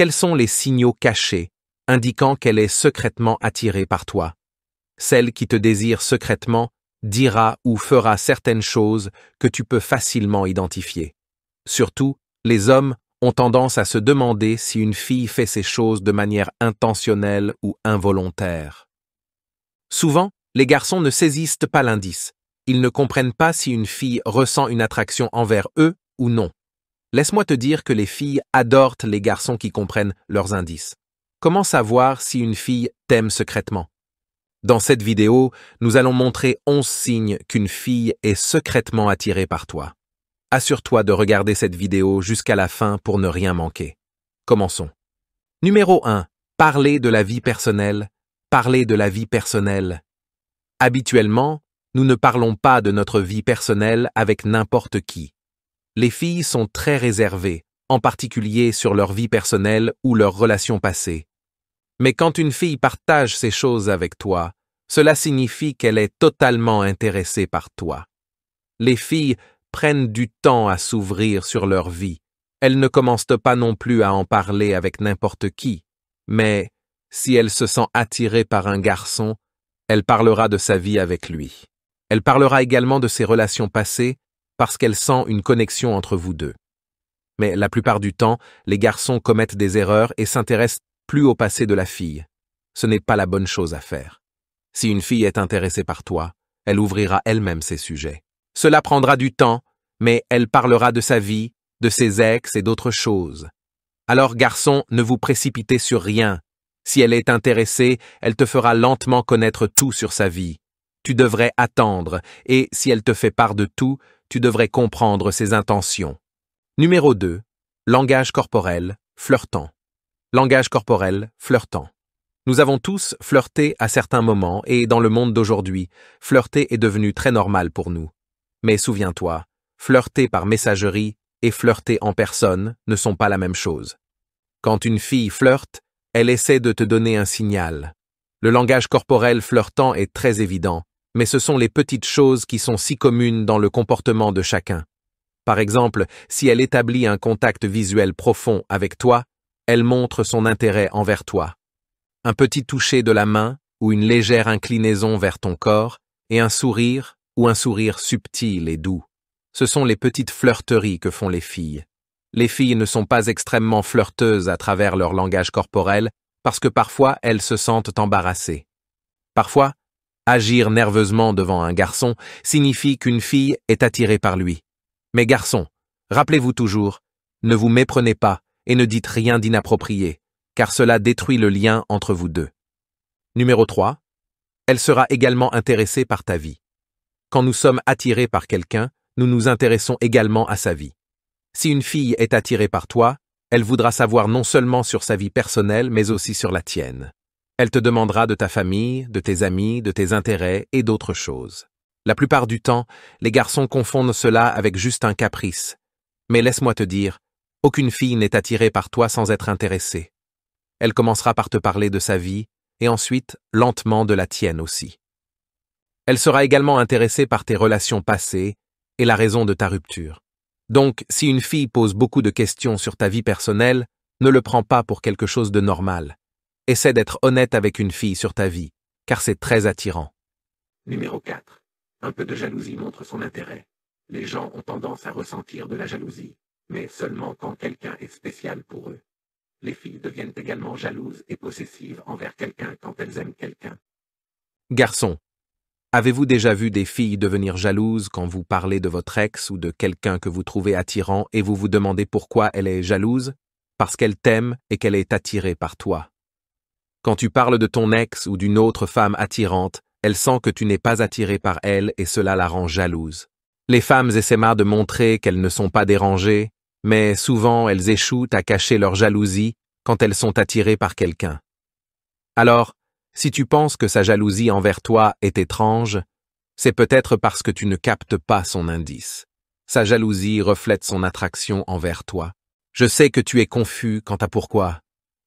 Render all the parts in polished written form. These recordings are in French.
Quels sont les signaux cachés, indiquant qu'elle est secrètement attirée par toi? Celle qui te désire secrètement dira ou fera certaines choses que tu peux facilement identifier. Surtout, les hommes ont tendance à se demander si une fille fait ces choses de manière intentionnelle ou involontaire. Souvent, les garçons ne saisissent pas l'indice. Ils ne comprennent pas si une fille ressent une attraction envers eux ou non. Laisse-moi te dire que les filles adorent les garçons qui comprennent leurs indices. Comment savoir si une fille t'aime secrètement? Dans cette vidéo, nous allons montrer 11 signes qu'une fille est secrètement attirée par toi. Assure-toi de regarder cette vidéo jusqu'à la fin pour ne rien manquer. Commençons. Numéro 1. Parler de la vie personnelle. Parler de la vie personnelle. Habituellement, nous ne parlons pas de notre vie personnelle avec n'importe qui. Les filles sont très réservées, en particulier sur leur vie personnelle ou leurs relations passées. Mais quand une fille partage ces choses avec toi, cela signifie qu'elle est totalement intéressée par toi. Les filles prennent du temps à s'ouvrir sur leur vie. Elles ne commencent pas non plus à en parler avec n'importe qui. Mais si elle se sent attirée par un garçon, elle parlera de sa vie avec lui. Elle parlera également de ses relations passées parce qu'elle sent une connexion entre vous deux. Mais la plupart du temps, les garçons commettent des erreurs et s'intéressent plus au passé de la fille. Ce n'est pas la bonne chose à faire. Si une fille est intéressée par toi, elle ouvrira elle-même ses sujets. Cela prendra du temps, mais elle parlera de sa vie, de ses ex et d'autres choses. Alors, garçon, ne vous précipitez sur rien. Si elle est intéressée, elle te fera lentement connaître tout sur sa vie. Tu devrais attendre, et si elle te fait part de tout, tu devrais comprendre ses intentions. Numéro 2. Langage corporel, flirtant. Langage corporel, flirtant. Nous avons tous flirté à certains moments et dans le monde d'aujourd'hui, flirter est devenu très normal pour nous. Mais souviens-toi, flirter par messagerie et flirter en personne ne sont pas la même chose. Quand une fille flirte, elle essaie de te donner un signal. Le langage corporel flirtant est très évident, mais ce sont les petites choses qui sont si communes dans le comportement de chacun. Par exemple, si elle établit un contact visuel profond avec toi, elle montre son intérêt envers toi. Un petit toucher de la main ou une légère inclinaison vers ton corps et un sourire ou un sourire subtil et doux. Ce sont les petites flirteries que font les filles. Les filles ne sont pas extrêmement flirteuses à travers leur langage corporel parce que parfois elles se sentent embarrassées. Parfois, agir nerveusement devant un garçon signifie qu'une fille est attirée par lui. Mais garçons, rappelez-vous toujours, ne vous méprenez pas et ne dites rien d'inapproprié, car cela détruit le lien entre vous deux. Numéro 3. Elle sera également intéressée par ta vie. Quand nous sommes attirés par quelqu'un, nous nous intéressons également à sa vie. Si une fille est attirée par toi, elle voudra savoir non seulement sur sa vie personnelle, mais aussi sur la tienne. Elle te demandera de ta famille, de tes amis, de tes intérêts et d'autres choses. La plupart du temps, les garçons confondent cela avec juste un caprice. Mais laisse-moi te dire, aucune fille n'est attirée par toi sans être intéressée. Elle commencera par te parler de sa vie, et ensuite, lentement, de la tienne aussi. Elle sera également intéressée par tes relations passées et la raison de ta rupture. Donc, si une fille pose beaucoup de questions sur ta vie personnelle, ne le prends pas pour quelque chose de normal. Essaie d'être honnête avec une fille sur ta vie, car c'est très attirant. Numéro 4. Un peu de jalousie montre son intérêt. Les gens ont tendance à ressentir de la jalousie, mais seulement quand quelqu'un est spécial pour eux. Les filles deviennent également jalouses et possessives envers quelqu'un quand elles aiment quelqu'un. Garçon, avez-vous déjà vu des filles devenir jalouses quand vous parlez de votre ex ou de quelqu'un que vous trouvez attirant et vous vous demandez pourquoi elle est jalouse? Parce qu'elle t'aime et qu'elle est attirée par toi. Quand tu parles de ton ex ou d'une autre femme attirante, elle sent que tu n'es pas attiré par elle et cela la rend jalouse. Les femmes essaient de montrer qu'elles ne sont pas dérangées, mais souvent elles échouent à cacher leur jalousie quand elles sont attirées par quelqu'un. Alors, si tu penses que sa jalousie envers toi est étrange, c'est peut-être parce que tu ne captes pas son indice. Sa jalousie reflète son attraction envers toi. Je sais que tu es confus quant à pourquoi.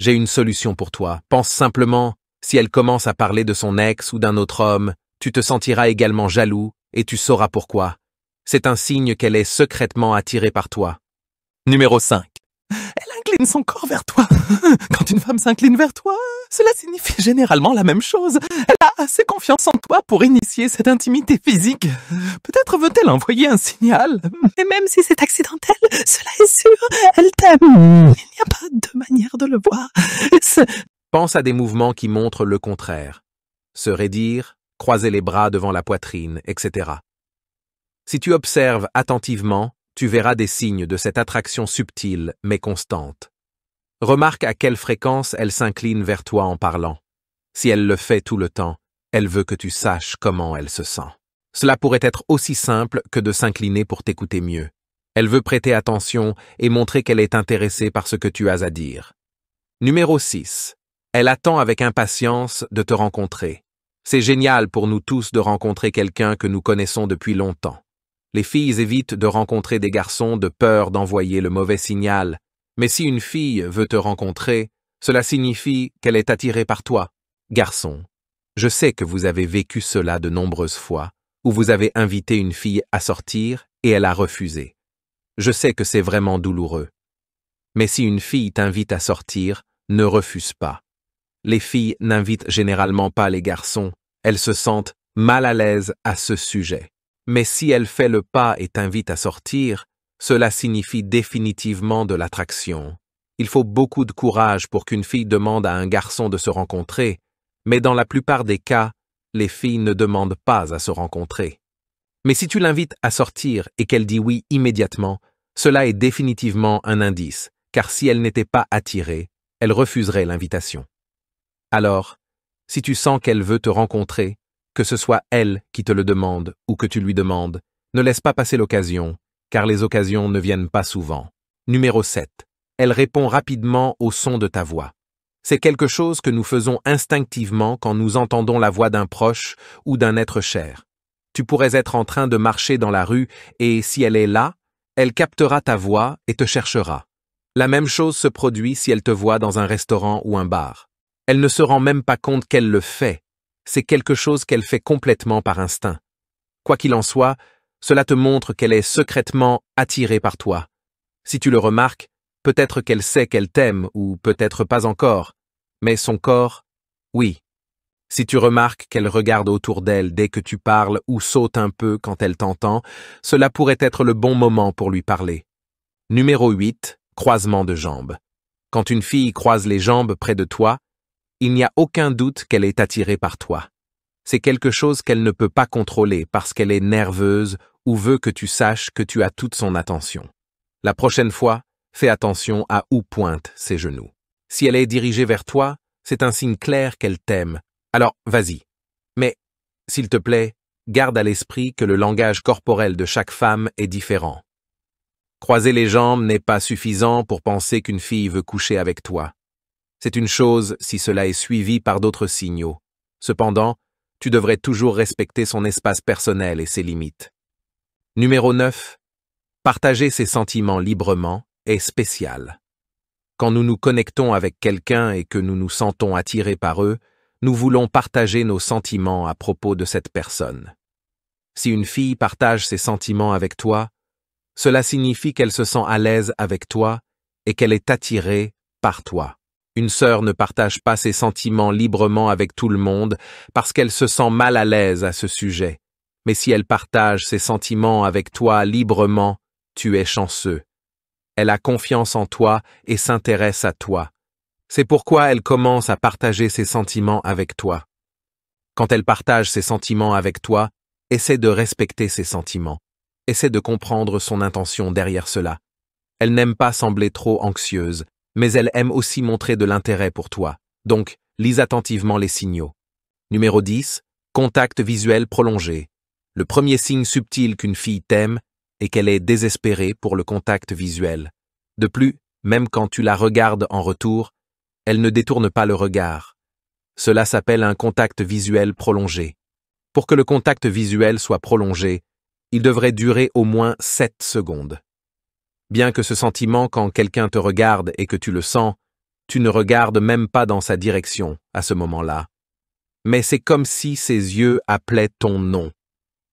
J'ai une solution pour toi. Pense simplement, si elle commence à parler de son ex ou d'un autre homme, tu te sentiras également jaloux et tu sauras pourquoi. C'est un signe qu'elle est secrètement attirée par toi. Numéro 5. Elle a incline son corps vers toi. Quand une femme s'incline vers toi, cela signifie généralement la même chose. Elle a assez confiance en toi pour initier cette intimité physique. Peut-être veut-elle envoyer un signal. Mais même si c'est accidentel, cela est sûr, elle t'aime. Il n'y a pas de manière de le voir. Pense à des mouvements qui montrent le contraire. Se raidir, croiser les bras devant la poitrine, etc. Si tu observes attentivement, tu verras des signes de cette attraction subtile mais constante. Remarque à quelle fréquence elle s'incline vers toi en parlant. Si elle le fait tout le temps, elle veut que tu saches comment elle se sent. Cela pourrait être aussi simple que de s'incliner pour t'écouter mieux. Elle veut prêter attention et montrer qu'elle est intéressée par ce que tu as à dire. Numéro 6. Elle attend avec impatience de te rencontrer. C'est génial pour nous tous de rencontrer quelqu'un que nous connaissons depuis longtemps. Les filles évitent de rencontrer des garçons de peur d'envoyer le mauvais signal. Mais si une fille veut te rencontrer, cela signifie qu'elle est attirée par toi. Garçon, je sais que vous avez vécu cela de nombreuses fois, où vous avez invité une fille à sortir et elle a refusé. Je sais que c'est vraiment douloureux. Mais si une fille t'invite à sortir, ne refuse pas. Les filles n'invitent généralement pas les garçons, elles se sentent mal à l'aise à ce sujet. Mais si elle fait le pas et t'invite à sortir, cela signifie définitivement de l'attraction. Il faut beaucoup de courage pour qu'une fille demande à un garçon de se rencontrer, mais dans la plupart des cas, les filles ne demandent pas à se rencontrer. Mais si tu l'invites à sortir et qu'elle dit oui immédiatement, cela est définitivement un indice, car si elle n'était pas attirée, elle refuserait l'invitation. Alors, si tu sens qu'elle veut te rencontrer, que ce soit elle qui te le demande ou que tu lui demandes, ne laisse pas passer l'occasion, car les occasions ne viennent pas souvent. Numéro 7. Elle répond rapidement au son de ta voix. C'est quelque chose que nous faisons instinctivement quand nous entendons la voix d'un proche ou d'un être cher. Tu pourrais être en train de marcher dans la rue et si elle est là, elle captera ta voix et te cherchera. La même chose se produit si elle te voit dans un restaurant ou un bar. Elle ne se rend même pas compte qu'elle le fait. C'est quelque chose qu'elle fait complètement par instinct. Quoi qu'il en soit, cela te montre qu'elle est secrètement attirée par toi. Si tu le remarques, peut-être qu'elle sait qu'elle t'aime ou peut-être pas encore, mais son corps, oui. Si tu remarques qu'elle regarde autour d'elle dès que tu parles ou saute un peu quand elle t'entend, cela pourrait être le bon moment pour lui parler. Numéro 8. Croisement de jambes. Quand une fille croise les jambes près de toi, il n'y a aucun doute qu'elle est attirée par toi. C'est quelque chose qu'elle ne peut pas contrôler parce qu'elle est nerveuse ou veut que tu saches que tu as toute son attention. La prochaine fois, fais attention à où pointent ses genoux. Si elle est dirigée vers toi, c'est un signe clair qu'elle t'aime. Alors, vas-y. Mais, s'il te plaît, garde à l'esprit que le langage corporel de chaque femme est différent. Croiser les jambes n'est pas suffisant pour penser qu'une fille veut coucher avec toi. C'est une chose si cela est suivi par d'autres signaux. Cependant, tu devrais toujours respecter son espace personnel et ses limites. Numéro 9. Partager ses sentiments librement est spécial. Quand nous nous connectons avec quelqu'un et que nous nous sentons attirés par eux, nous voulons partager nos sentiments à propos de cette personne. Si une fille partage ses sentiments avec toi, cela signifie qu'elle se sent à l'aise avec toi et qu'elle est attirée par toi. Une sœur ne partage pas ses sentiments librement avec tout le monde parce qu'elle se sent mal à l'aise à ce sujet. Mais si elle partage ses sentiments avec toi librement, tu es chanceux. Elle a confiance en toi et s'intéresse à toi. C'est pourquoi elle commence à partager ses sentiments avec toi. Quand elle partage ses sentiments avec toi, essaie de respecter ses sentiments. Essaie de comprendre son intention derrière cela. Elle n'aime pas sembler trop anxieuse, mais elle aime aussi montrer de l'intérêt pour toi. Donc, lis attentivement les signaux. Numéro 10. Contact visuel prolongé. Le premier signe subtil qu'une fille t'aime est qu'elle est désespérée pour le contact visuel. De plus, même quand tu la regardes en retour, elle ne détourne pas le regard. Cela s'appelle un contact visuel prolongé. Pour que le contact visuel soit prolongé, il devrait durer au moins 7 secondes. Bien que ce sentiment quand quelqu'un te regarde et que tu le sens, tu ne regardes même pas dans sa direction à ce moment-là. Mais c'est comme si ses yeux appelaient ton nom.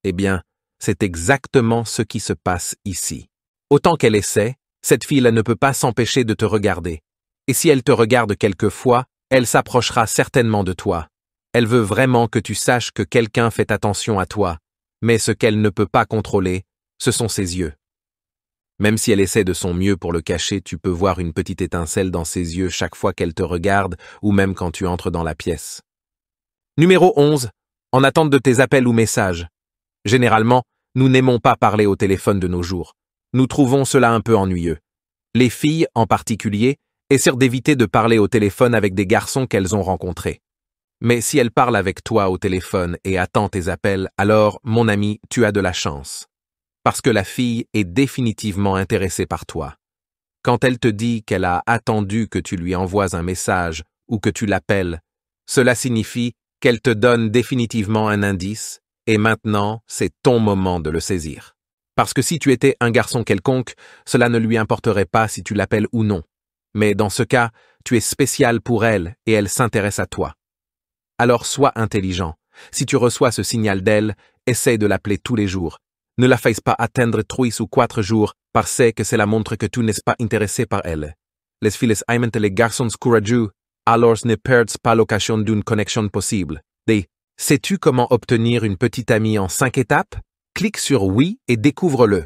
Eh bien, c'est exactement ce qui se passe ici. Autant qu'elle essaie, Cette fille ne peut pas s'empêcher de te regarder. Et si elle te regarde quelquefois, elle s'approchera certainement de toi. Elle veut vraiment que tu saches que quelqu'un fait attention à toi, mais ce qu'elle ne peut pas contrôler, ce sont ses yeux. Même si elle essaie de son mieux pour le cacher, tu peux voir une petite étincelle dans ses yeux chaque fois qu'elle te regarde ou même quand tu entres dans la pièce. Numéro 11. En attente de tes appels ou messages. Généralement, nous n'aimons pas parler au téléphone de nos jours. Nous trouvons cela un peu ennuyeux. Les filles, en particulier, essaient d'éviter de parler au téléphone avec des garçons qu'elles ont rencontrés. Mais si elle parle avec toi au téléphone et attend tes appels, alors, mon ami, tu as de la chance. Parce que la fille est définitivement intéressée par toi. Quand elle te dit qu'elle a attendu que tu lui envoies un message ou que tu l'appelles, cela signifie qu'elle te donne définitivement un indice et maintenant, c'est ton moment de le saisir. Parce que si tu étais un garçon quelconque, cela ne lui importerait pas si tu l'appelles ou non. Mais dans ce cas, tu es spécial pour elle et elle s'intéresse à toi. Alors sois intelligent. Si tu reçois ce signal d'elle, essaie de l'appeler tous les jours. Ne la fais pas attendre 3 ou 4 jours parce que cela montre que tu n'es pas intéressé par elle. Les filles aiment les garçons courageux, alors ne perds pas l'occasion d'une connexion possible. D. Sais-tu comment obtenir une petite amie en 5 étapes? Clique sur oui et découvre-le.